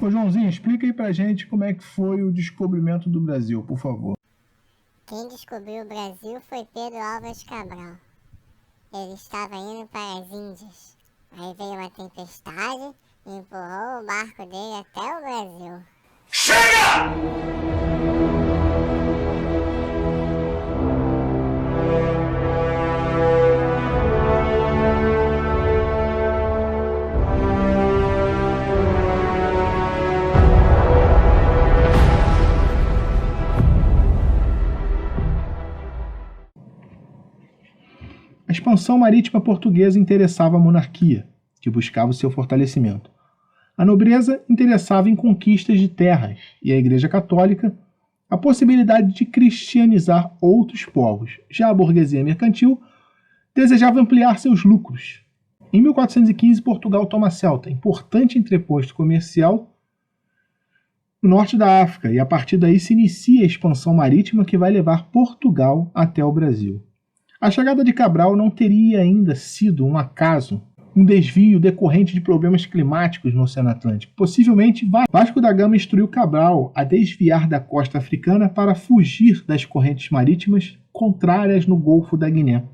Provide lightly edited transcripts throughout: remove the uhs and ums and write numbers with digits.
Ô Joãozinho, explica aí pra gente como é que foi o descobrimento do Brasil, por favor. Quem descobriu o Brasil foi Pedro Álvares Cabral. Ele estava indo para as Índias. Aí veio uma tempestade e empurrou o barco dele até o Brasil. Chega! A expansão marítima portuguesa interessava a monarquia, que buscava o seu fortalecimento. A nobreza interessava em conquistas de terras e a Igreja Católica a possibilidade de cristianizar outros povos. Já a burguesia mercantil desejava ampliar seus lucros. Em 1415, Portugal toma Celta, importante entreposto comercial no norte da África, e a partir daí se inicia a expansão marítima que vai levar Portugal até o Brasil. A chegada de Cabral não teria ainda sido um acaso, um desvio decorrente de problemas climáticos no Oceano Atlântico. Possivelmente, Vasco da Gama instruiu Cabral a desviar da costa africana para fugir das correntes marítimas contrárias no Golfo da Guiné.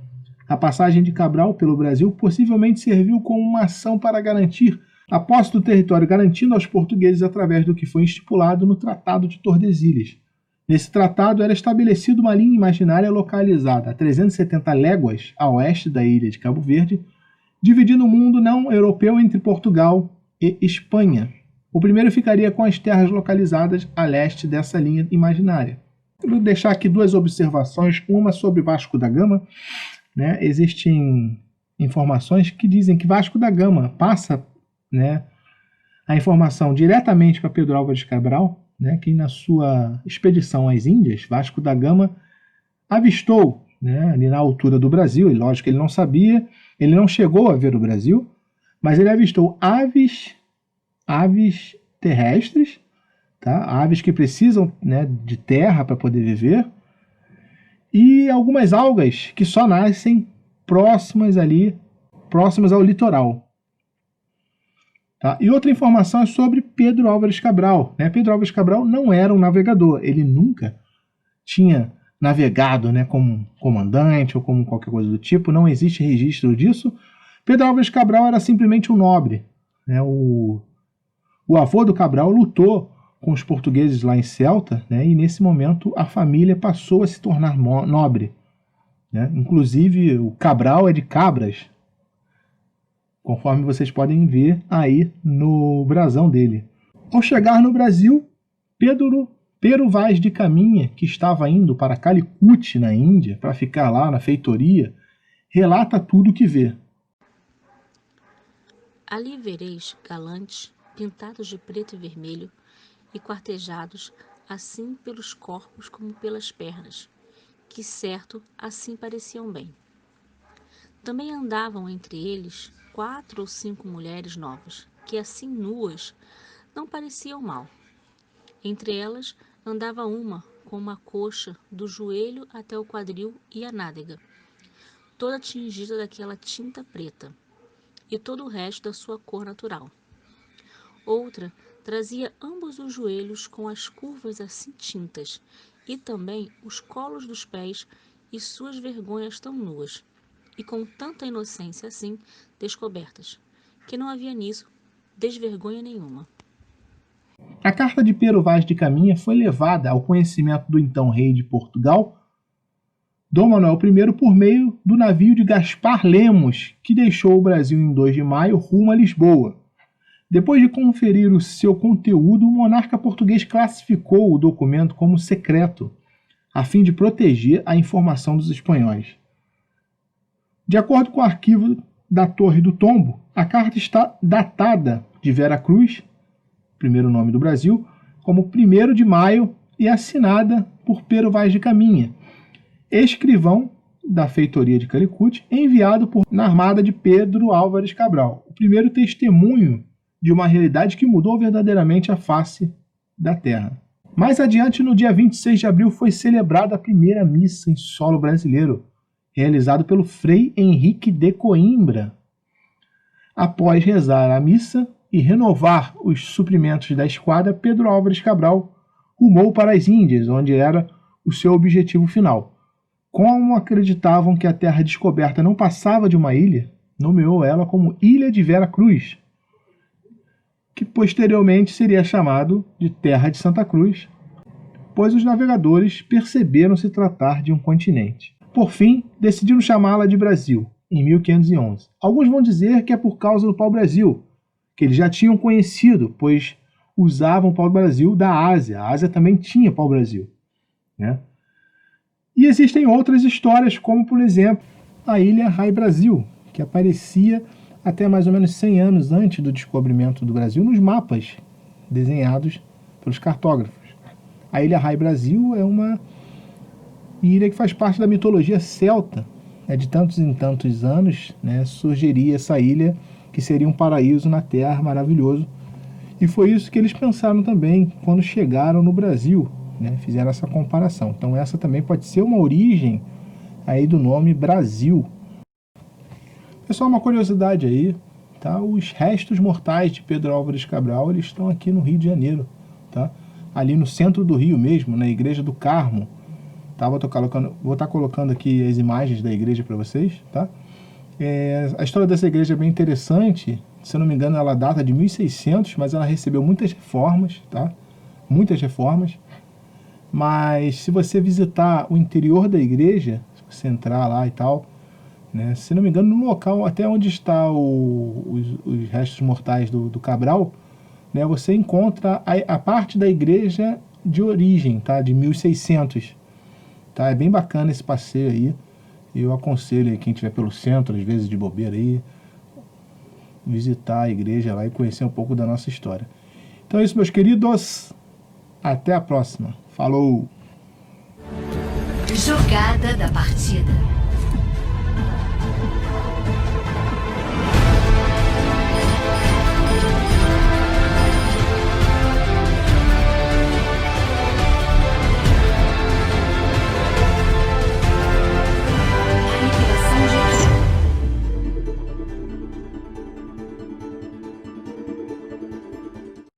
A passagem de Cabral pelo Brasil possivelmente serviu como uma ação para garantir a posse do território, garantindo aos portugueses através do que foi estipulado no Tratado de Tordesilhas. Nesse tratado era estabelecida uma linha imaginária localizada a 370 léguas a oeste da ilha de Cabo Verde, dividindo o mundo não europeu entre Portugal e Espanha. O primeiro ficaria com as terras localizadas a leste dessa linha imaginária. Eu vou deixar aqui duas observações, uma sobre Vasco da Gama. Existem informações que dizem que Vasco da Gama passa a informação diretamente para Pedro Álvares Cabral, que na sua expedição às Índias, Vasco da Gama avistou, ali na altura do Brasil, e lógico que ele não sabia, ele não chegou a ver o Brasil, mas ele avistou aves terrestres, aves que precisam de terra para poder viver, e algumas algas que só nascem próximas ao litoral. E outra informação é sobre Pedro Álvares Cabral. Pedro Álvares Cabral não era um navegador, ele nunca tinha navegado como comandante ou como qualquer coisa do tipo, não existe registro disso. Pedro Álvares Cabral era simplesmente um nobre. O avô do Cabral lutou com os portugueses lá em Celta, e nesse momento a família passou a se tornar nobre. Inclusive o Cabral é de Cabras, conforme vocês podem ver aí no brasão dele. Ao chegar no Brasil, Pero Vaz de Caminha, que estava indo para Calicut, na Índia, para ficar lá na feitoria, relata tudo o que vê. Ali vereis galantes, pintados de preto e vermelho, e quartejados assim pelos corpos como pelas pernas, que certo assim pareciam bem. Também andavam entre eles 4 ou 5 mulheres novas, que assim nuas não pareciam mal. Entre elas andava uma com uma coxa do joelho até o quadril e a nádega, toda tingida daquela tinta preta, e todo o resto da sua cor natural. Outra trazia ambos os joelhos com as curvas assim tintas, e também os colos dos pés e suas vergonhas tão nuas, e com tanta inocência assim descobertas, que não havia nisso desvergonha nenhuma. A carta de Pero Vaz de Caminha foi levada ao conhecimento do então rei de Portugal, Dom Manuel I, por meio do navio de Gaspar Lemos, que deixou o Brasil em 2 de maio rumo a Lisboa. Depois de conferir o seu conteúdo, o monarca português classificou o documento como secreto, a fim de proteger a informação dos espanhóis. De acordo com o arquivo da Torre do Tombo, a carta está datada de Vera Cruz, primeiro nome do Brasil, como 1º de maio e assinada por Pero Vaz de Caminha, escrivão da feitoria de Calicut, enviado na armada de Pedro Álvares Cabral, o primeiro testemunho de uma realidade que mudou verdadeiramente a face da Terra. Mais adiante, no dia 26 de abril, foi celebrada a primeira missa em solo brasileiro, realizado pelo Frei Henrique de Coimbra. Após rezar a missa, e renovar os suprimentos da esquadra, Pedro Álvares Cabral rumou para as Índias, onde era o seu objetivo final. Como acreditavam que a terra descoberta não passava de uma ilha, nomeou ela como Ilha de Vera Cruz, que posteriormente seria chamado de Terra de Santa Cruz, pois os navegadores perceberam se tratar de um continente. Por fim, decidiram chamá-la de Brasil, em 1511. Alguns vão dizer que é por causa do pau-brasil, que eles já tinham conhecido, pois usavam pau-brasil da Ásia. A Ásia também tinha pau-brasil, né? E existem outras histórias, como, por exemplo, a Ilha Rai-Brasil, que aparecia até mais ou menos 100 anos antes do descobrimento do Brasil nos mapas desenhados pelos cartógrafos. A Ilha Rai-Brasil é uma ilha que faz parte da mitologia celta. De tantos em tantos anos, né, surgiria essa ilha que seria um paraíso na Terra maravilhoso. E foi isso que eles pensaram também quando chegaram no Brasil, né, fizeram essa comparação. Então essa também pode ser uma origem aí do nome Brasil. Pessoal, uma curiosidade aí, tá? Os restos mortais de Pedro Álvares Cabral, eles estão aqui no Rio de Janeiro, tá? Ali no centro do Rio mesmo, na Igreja do Carmo. Tá? Vou estar colocando aqui as imagens da igreja para vocês, tá? A história dessa igreja é bem interessante. Se eu não me engano, ela data de 1600, mas ela recebeu muitas reformas, tá? Muitas reformas. Mas se você visitar o interior da igreja, se você entrar lá e tal, né? Se não me engano, no local até onde está os restos mortais do Cabral, né? Você encontra a parte da igreja de origem, tá? De 1600. Tá, é bem bacana esse passeio aí. Eu aconselho aí quem estiver pelo centro, às vezes de bobeira aí, visitar a igreja lá e conhecer um pouco da nossa história. Então é isso, meus queridos. Até a próxima. Falou! Jogada da partida.